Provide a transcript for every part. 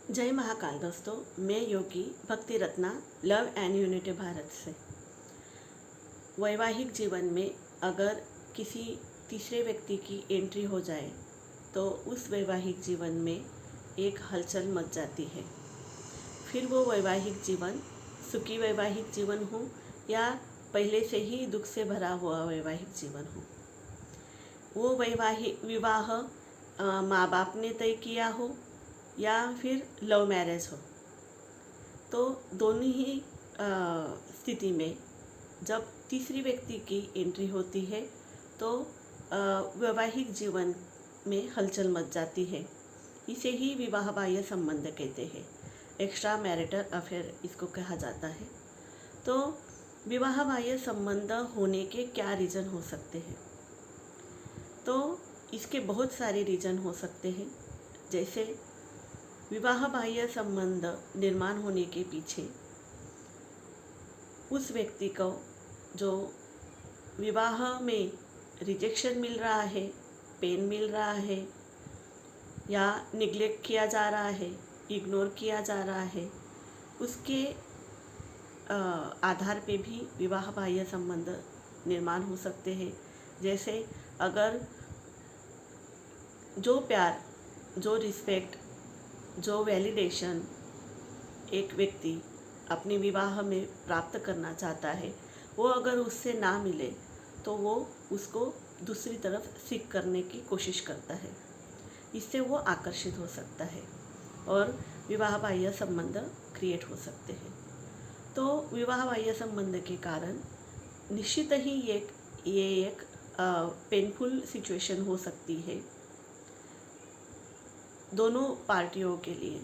जय महाकाल दोस्तों, मैं योगी भक्ति Ratna love and unity Bharat से। वैवाहिक जीवन में अगर किसी तीसरे व्यक्ति की एंट्री हो जाए तो उस वैवाहिक जीवन में एक हलचल मच जाती है। फिर वो वैवाहिक जीवन सुखी वैवाहिक जीवन हो या पहले से ही दुख से भरा हुआ वैवाहिक जीवन हो, वो वैवाहिक विवाह माँ बाप ने तय किया हो या फिर लव मैरिज हो, तो दोनों ही स्थिति में जब तीसरी व्यक्ति की एंट्री होती है तो वैवाहिक जीवन में हलचल मच जाती है। इसे ही विवाह बाह्य संबंध कहते हैं, एक्स्ट्रा मैरिटल अफेयर इसको कहा जाता है। तो विवाह बाह्य संबंध होने के क्या रीज़न हो सकते हैं? तो इसके बहुत सारे रीज़न हो सकते हैं। जैसे विवाह बाह्य संबंध निर्माण होने के पीछे उस व्यक्ति को जो विवाह में रिजेक्शन मिल रहा है, पेन मिल रहा है या निग्लेक्ट किया जा रहा है, इग्नोर किया जा रहा है, उसके आधार पे भी विवाह बाह्य संबंध निर्माण हो सकते हैं। जैसे अगर जो प्यार, जो रिस्पेक्ट, जो वैलिडेशन एक व्यक्ति अपने विवाह में प्राप्त करना चाहता है, वो अगर उससे ना मिले तो वो उसको दूसरी तरफ सीख करने की कोशिश करता है। इससे वो आकर्षित हो सकता है और विवाह बाह्य संबंध क्रिएट हो सकते हैं। तो विवाह बाह्य संबंध के कारण निश्चित ही ये एक पेनफुल सिचुएशन हो सकती है दोनों पार्टियों के लिए।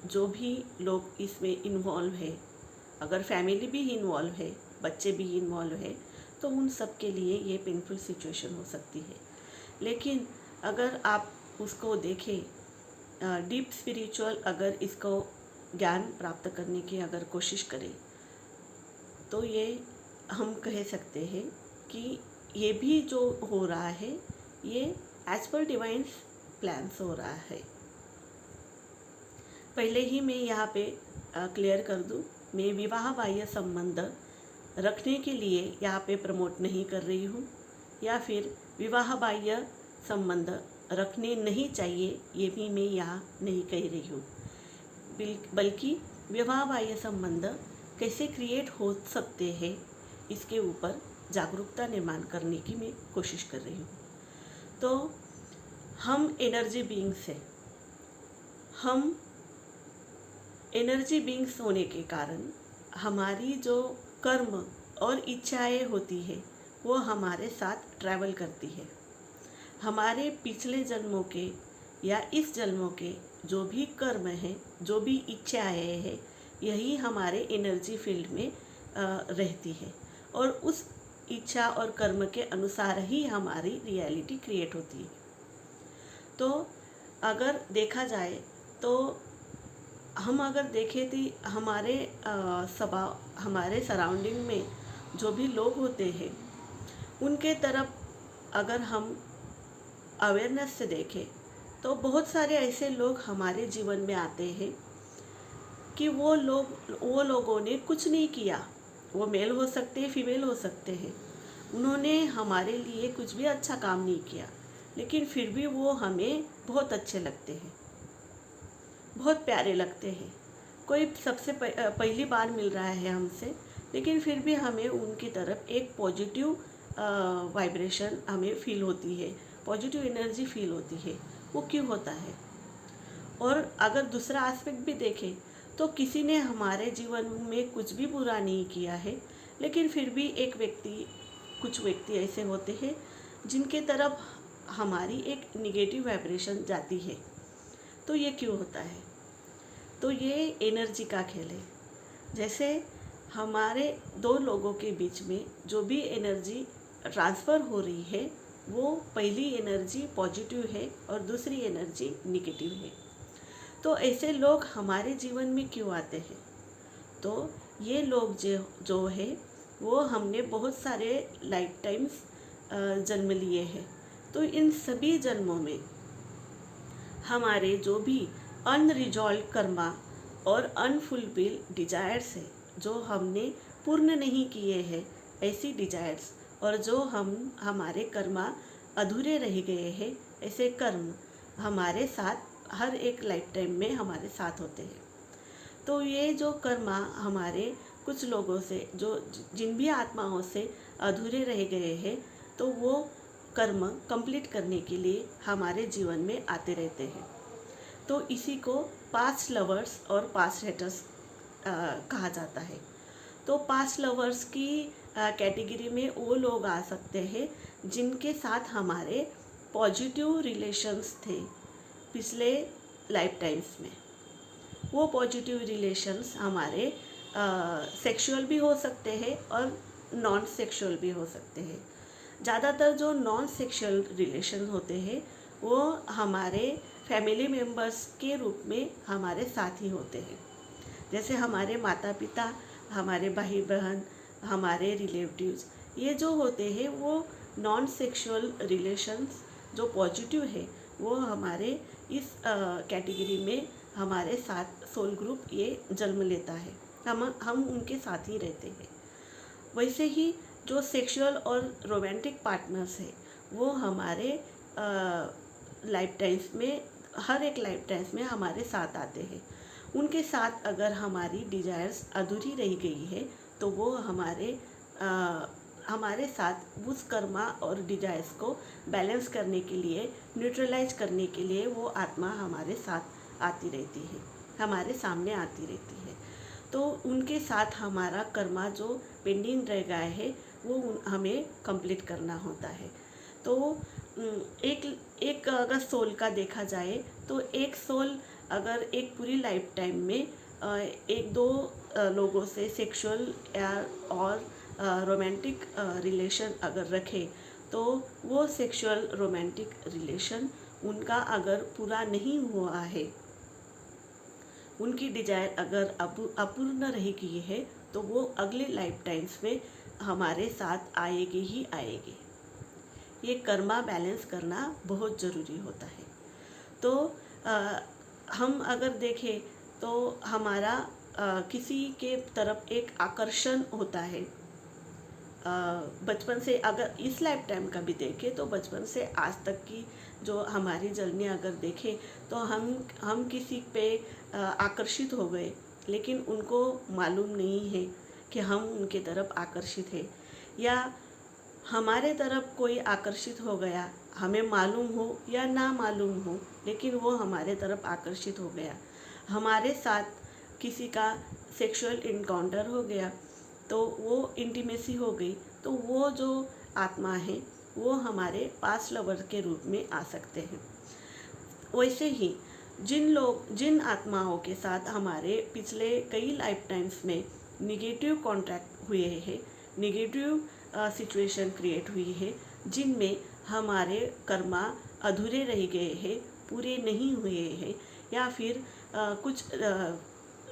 जो भी लोग इसमें इन्वॉल्व है, अगर फैमिली भी इन्वॉल्व है, बच्चे भी इन्वॉल्व है, तो उन सब के लिए ये पेनफुल सिचुएशन हो सकती है। लेकिन अगर आप उसको देखें डीप स्पिरिचुअल, अगर इसको ज्ञान प्राप्त करने की अगर कोशिश करें तो ये हम कह सकते हैं कि ये भी जो हो रहा है ये एज पर डिवाइन प्लान्स हो रहा है। पहले ही मैं यहाँ पे क्लियर कर दूँ, मैं विवाह बाह्य संबंध रखने के लिए यहाँ पे प्रमोट नहीं कर रही हूँ या फिर विवाह बाह्य संबंध रखने नहीं चाहिए ये भी मैं यहाँ नहीं कह रही हूँ, बल्कि विवाह बाह्य संबंध कैसे क्रिएट हो सकते हैं इसके ऊपर जागरूकता निर्माण करने की मैं कोशिश कर रही हूँ। तो हम एनर्जी बीइंग्स हैं, हम एनर्जी बीइंग्स होने के कारण हमारी जो कर्म और इच्छाएं होती है वो हमारे साथ ट्रैवल करती है। हमारे पिछले जन्मों के या इस जन्मों के जो भी कर्म हैं, जो भी इच्छाएं हैं, यही हमारे एनर्जी फील्ड में रहती है और उस इच्छा और कर्म के अनुसार ही हमारी रियलिटी क्रिएट होती है। तो अगर देखा जाए तो हम अगर देखें तो हमारे सराउंडिंग में जो भी लोग होते हैं उनके तरफ अगर हम अवेयरनेस से देखें तो बहुत सारे ऐसे लोग हमारे जीवन में आते हैं कि वो लोगों ने कुछ नहीं किया। वो मेल हो सकते हैं, फीमेल हो सकते हैं, उन्होंने हमारे लिए कुछ भी अच्छा काम नहीं किया, लेकिन फिर भी वो हमें बहुत अच्छे लगते हैं, बहुत प्यारे लगते हैं। कोई सबसे पहली बार मिल रहा है हमसे, लेकिन फिर भी हमें उनकी तरफ एक पॉजिटिव वाइब्रेशन हमें फील होती है, पॉजिटिव एनर्जी फील होती है। वो क्यों होता है? और अगर दूसरा एस्पेक्ट भी देखें तो किसी ने हमारे जीवन में कुछ भी बुरा नहीं किया है, लेकिन फिर भी कुछ व्यक्ति ऐसे होते हैं जिनके तरफ हमारी एक निगेटिव वाइब्रेशन जाती है। तो ये क्यों होता है? तो ये एनर्जी का खेल है। जैसे हमारे दो लोगों के बीच में जो भी एनर्जी ट्रांसफ़र हो रही है वो पहली एनर्जी पॉजिटिव है और दूसरी एनर्जी निगेटिव है। तो ऐसे लोग हमारे जीवन में क्यों आते हैं? तो ये लोग जो है वो हमने बहुत सारे लाइफ टाइम्स जन्म लिए हैं। तो इन सभी जन्मों में हमारे जो भी अनरिजॉल्व कर्मा और अनफुलफिल्ड डिजायर्स है, जो हमने पूर्ण नहीं किए हैं ऐसी डिजायर्स, और जो हमारे कर्मा अधूरे रह गए हैं ऐसे कर्म हमारे साथ हर एक लाइफ टाइम में हमारे साथ होते हैं। तो ये जो कर्मा हमारे कुछ लोगों से, जो जिन भी आत्माओं से अधूरे रह गए हैं, तो वो कर्म कंप्लीट करने के लिए हमारे जीवन में आते रहते हैं। तो इसी को पास्ट लवर्स और पास्ट हेटर्स कहा जाता है। तो पास्ट लवर्स की कैटेगरी में वो लोग आ सकते हैं जिनके साथ हमारे पॉजिटिव रिलेशंस थे पिछले लाइफ टाइम्स में। वो पॉजिटिव रिलेशंस हमारे सेक्सुअल भी हो सकते हैं और नॉन सेक्सुअल भी हो सकते हैं। ज़्यादातर जो नॉन सेक्सुअल रिलेशन होते हैं वो हमारे फैमिली मेम्बर्स के रूप में हमारे साथ ही होते हैं। जैसे हमारे माता पिता, हमारे भाई बहन, हमारे रिलेटिव्स, ये जो होते हैं वो नॉन सेक्सुअल रिलेशंस जो पॉजिटिव है वो हमारे इस कैटेगरी में हमारे साथ सोल ग्रुप ये जन्म लेता है। हम उनके साथ ही रहते हैं। वैसे ही जो सेक्सुअल और रोमांटिक पार्टनर्स है वो हमारे लाइफ टाइम्स में, हर एक लाइफ टाइम्स में हमारे साथ आते हैं। उनके साथ अगर हमारी डिजायर्स अधूरी रह गई है तो वो हमारे साथ उस कर्मा और डिजायर्स को बैलेंस करने के लिए, न्यूट्रलाइज करने के लिए वो आत्मा हमारे साथ आती रहती है, हमारे सामने आती रहती है। तो उनके साथ हमारा कर्मा जो पेंडिंग रह गया है वो हमें कंप्लीट करना होता है। तो एक अगर सोल का देखा जाए तो एक सोल अगर एक पूरी लाइफ टाइम में एक दो लोगों से सेक्सुअल या और रोमांटिक रिलेशन अगर रखे, तो वो सेक्सुअल रोमांटिक रिलेशन उनका अगर पूरा नहीं हुआ है, उनकी डिजायर अगर अपूर्ण रह गई है, तो वो अगले लाइफ टाइम्स में हमारे साथ आएगी ही आएगी। ये कर्मा बैलेंस करना बहुत ज़रूरी होता है। तो हम अगर देखें तो हमारा किसी के तरफ एक आकर्षण होता है। बचपन से अगर इस लाइफ टाइम का भी देखें तो बचपन से आज तक की जो हमारी जर्नी अगर देखें तो हम किसी पे आकर्षित हो गए, लेकिन उनको मालूम नहीं है कि हम उनके तरफ आकर्षित है, या हमारे तरफ कोई आकर्षित हो गया, हमें मालूम हो या ना मालूम हो, लेकिन वो हमारे तरफ आकर्षित हो गया। हमारे साथ किसी का सेक्सुअल इनकाउंटर हो गया, तो वो इंटीमेसी हो गई, तो वो जो आत्मा है वो हमारे पास्ट लवर के रूप में आ सकते हैं। वैसे ही जिन आत्माओं के साथ हमारे पिछले कई लाइफ टाइम्स में निगेटिव कॉन्टैक्ट हुए हैं, निगेटिव सिचुएशन क्रिएट हुई है, जिनमें हमारे कर्मा अधूरे रह गए हैं, पूरे नहीं हुए हैं, या फिर कुछ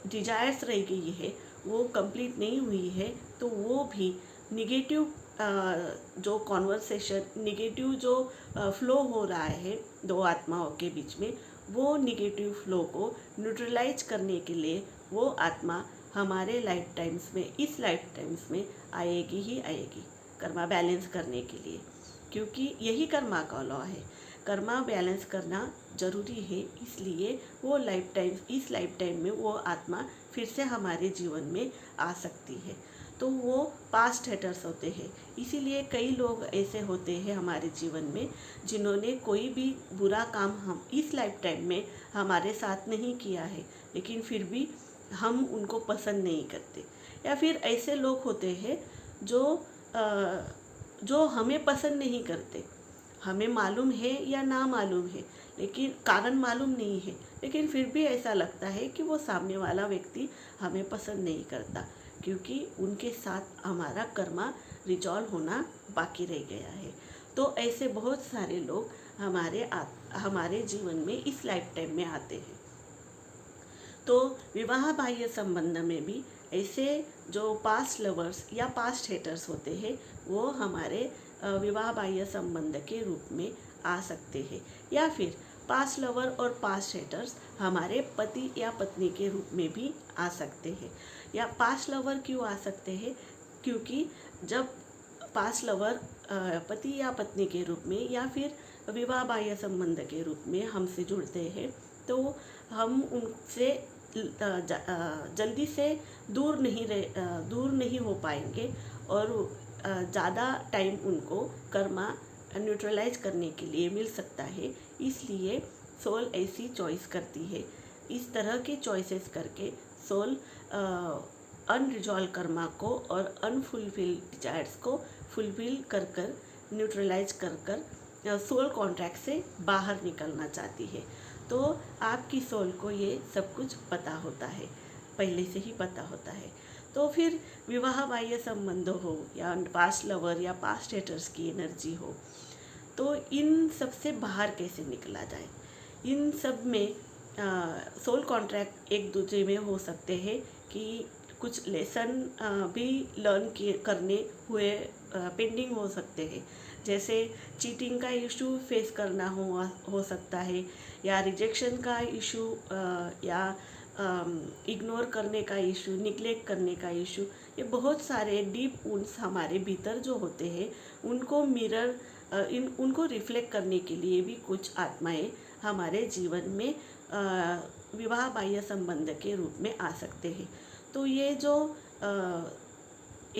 डिजायर्स रह गई है वो कंप्लीट नहीं हुई है, तो वो भी निगेटिव जो कॉन्वर्सेशन, निगेटिव जो फ्लो हो रहा है दो आत्माओं के बीच में, वो निगेटिव फ्लो को न्यूट्रलाइज करने के लिए वो आत्मा हमारे लाइफ टाइम्स में, इस लाइफ टाइम्स में आएगी ही आएगी कर्मा बैलेंस करने के लिए, क्योंकि यही कर्मा का लॉ है। कर्मा बैलेंस करना ज़रूरी है, इसलिए वो इस लाइफ टाइम में वो आत्मा फिर से हमारे जीवन में आ सकती है। तो वो पास्ट हेटर्स होते हैं। इसीलिए कई लोग ऐसे होते हैं हमारे जीवन में जिन्होंने कोई भी बुरा काम हम इस लाइफ टाइम में हमारे साथ नहीं किया है, लेकिन फिर भी हम उनको पसंद नहीं करते। या फिर ऐसे लोग होते हैं जो हमें पसंद नहीं करते, हमें मालूम है या ना मालूम है, लेकिन कारण मालूम नहीं है, लेकिन फिर भी ऐसा लगता है कि वो सामने वाला व्यक्ति हमें पसंद नहीं करता, क्योंकि उनके साथ हमारा कर्मा रिजॉल्व होना बाकी रह गया है। तो ऐसे बहुत सारे लोग हमारे जीवन में इस लाइफ टाइम में आते हैं। तो विवाह बाह्य संबंध में भी ऐसे जो पास्ट लवर्स या पास्ट हेटर्स होते हैं वो हमारे विवाह बाह्य संबंध के रूप में आ सकते हैं, या फिर पास्ट लवर और पास्ट हेटर्स हमारे पति या पत्नी के रूप में भी आ सकते हैं। या पास्ट लवर क्यों आ सकते हैं? क्योंकि जब पास्ट लवर पति या पत्नी के रूप में या फिर विवाह बाह्य संबंध के रूप में हमसे जुड़ते हैं तो हम उनसे जल्दी से दूर नहीं हो पाएंगे और ज़्यादा टाइम उनको कर्मा न्यूट्रलाइज करने के लिए मिल सकता है। इसलिए सोल ऐसी चॉइस करती है। इस तरह की चॉइसेस करके सोल अनरिजॉल्व कर्मा को और अनफुलफिल्ड डिजायर्स को फुलफिल कर कर न्यूट्रलाइज कर सोल कॉन्ट्रैक्ट से बाहर निकलना चाहती है। तो आपकी सोल को ये सब कुछ पता होता है, पहले से ही पता होता है। तो फिर विवाह बाह्य संबंध हो या पास्ट लवर या पास्ट हेटर्स की एनर्जी हो, तो इन सब से बाहर कैसे निकला जाए? इन सब में सोल कॉन्ट्रैक्ट एक दूसरे में हो सकते हैं कि कुछ लेसन भी लर्न करने हुए पेंडिंग हो सकते हैं। जैसे चीटिंग का इशू फेस करना हो सकता है, या रिजेक्शन का इशू, या इग्नोर करने का इशू, निग्लेक्ट करने का इशू। ये बहुत सारे डीप वुंड्स हमारे भीतर जो होते हैं उनको उनको रिफ्लेक्ट करने के लिए भी कुछ आत्माएं हमारे जीवन में विवाह बाह्य संबंध के रूप में आ सकते हैं। तो ये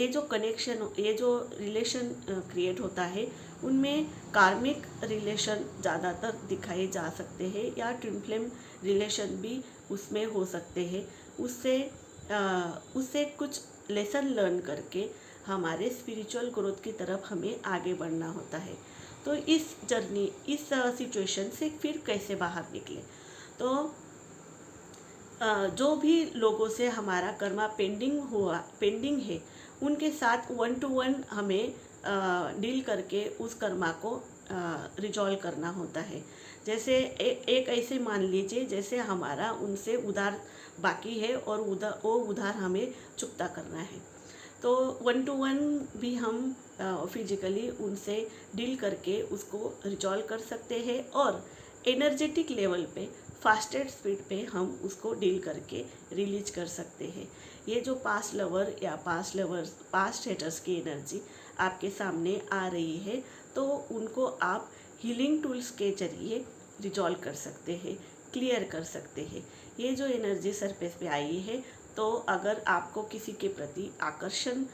जो कनेक्शन, ये जो रिलेशन क्रिएट होता है उनमें कार्मिक रिलेशन ज़्यादातर दिखाए जा सकते हैं, या ट्विन फ्लेम रिलेशन भी उसमें हो सकते हैं। उससे कुछ लेसन लर्न करके हमारे स्पिरिचुअल ग्रोथ की तरफ हमें आगे बढ़ना होता है। तो इस सिचुएशन से फिर कैसे बाहर निकले? तो जो भी लोगों से हमारा कर्मा पेंडिंग है उनके साथ 1 to 1 हमें डील करके उस कर्मा को रिजॉल्व करना होता है। जैसे एक ऐसे मान लीजिए जैसे हमारा उनसे उधार बाकी है और वो उधार हमें चुकता करना है, तो 1 to 1 भी हम फिजिकली उनसे डील करके उसको रिजॉल्व कर सकते हैं, और एनर्जेटिक लेवल पे फास्टेस्ट स्पीड पे हम उसको डील करके रिलीज कर सकते हैं। ये जो पास्ट लवर या पास्ट हेटर्स की एनर्जी आपके सामने आ रही है, तो उनको आप हीलिंग टूल्स के जरिए रिजॉल्व कर सकते हैं, क्लियर कर सकते हैं। ये जो एनर्जी सरफेस पे आई है, तो अगर आपको किसी के प्रति आकर्षण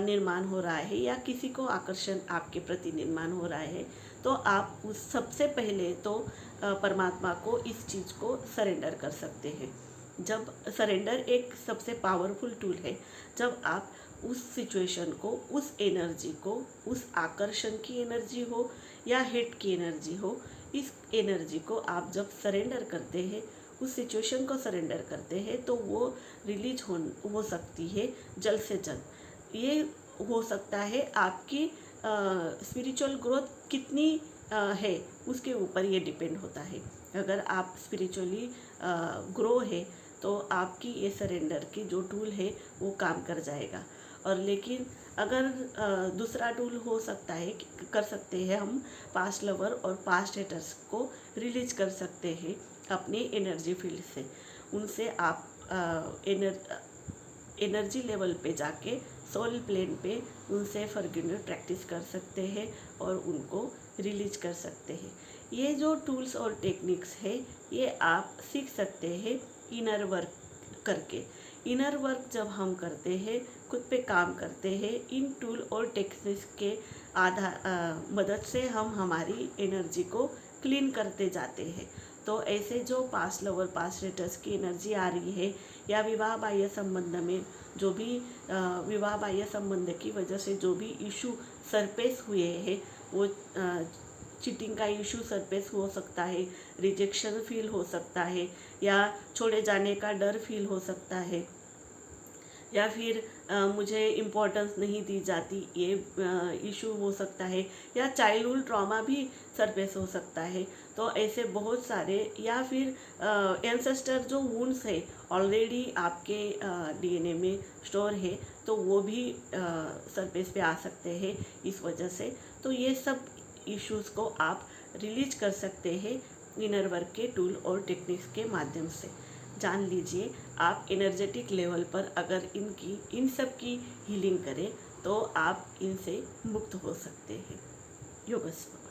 निर्माण हो रहा है या किसी को आकर्षण आपके प्रति निर्माण हो रहा है, तो आप उस सबसे पहले तो परमात्मा को इस चीज़ को सरेंडर कर सकते हैं। जब सरेंडर एक सबसे पावरफुल टूल है, जब आप उस सिचुएशन को, उस एनर्जी को, उस आकर्षण की एनर्जी हो या हिट की एनर्जी हो, इस एनर्जी को आप जब सरेंडर करते हैं, उस सिचुएशन को सरेंडर करते हैं, तो वो रिलीज हो सकती है जल्द से जल्द। ये हो सकता है आपकी स्पिरिचुअल ग्रोथ कितनी है उसके ऊपर ये डिपेंड होता है। अगर आप स्पिरिचुअली ग्रो है तो आपकी ये सरेंडर की जो टूल है वो काम कर जाएगा। और लेकिन अगर दूसरा टूल हो सकता है, कर सकते हैं हम पास्ट लवर और पास्ट हेटर्स को रिलीज कर सकते हैं अपने एनर्जी फील्ड से। उनसे आप एनर्जी लेवल पे जाके सोल प्लेन पे उनसे फॉरगिवनेस प्रैक्टिस कर सकते हैं और उनको रिलीज कर सकते हैं। ये जो टूल्स और टेक्निक्स है ये आप सीख सकते हैं इनर वर्क करके। इनर वर्क जब हम करते हैं, खुद पे काम करते हैं, इन टूल और टेक्निक्स के मदद से हम हमारी एनर्जी को क्लीन करते जाते हैं। तो ऐसे जो पास्ट लवर पास्ट हेटर्स की एनर्जी आ रही है, या विवाह बाह्य संबंध में जो भी विवाह बाह्य संबंध की वजह से जो भी इशू सरफेस हुए हैं, वो चीटिंग का इशू सरफेस हो सकता है, रिजेक्शन फील हो सकता है, या छोड़े जाने का डर फील हो सकता है, या फिर मुझे इम्पोर्टेंस नहीं दी जाती, ये इशू हो सकता है, या चाइल्डहुड ट्रॉमा भी सरफेस हो सकता है। तो ऐसे बहुत सारे, या फिर एंसेस्टर जो वुंड्स है ऑलरेडी आपके डीएनए में स्टोर है, तो वो भी सरफेस पे आ सकते हैं इस वजह से। तो ये सब इश्यूज़ को आप रिलीज कर सकते हैं इनर वर्क के टूल और टेक्निक्स के माध्यम से। जान लीजिए, आप एनर्जेटिक लेवल पर अगर इन सब की हीलिंग करें तो आप इनसे मुक्त हो सकते हैं। योगस्व।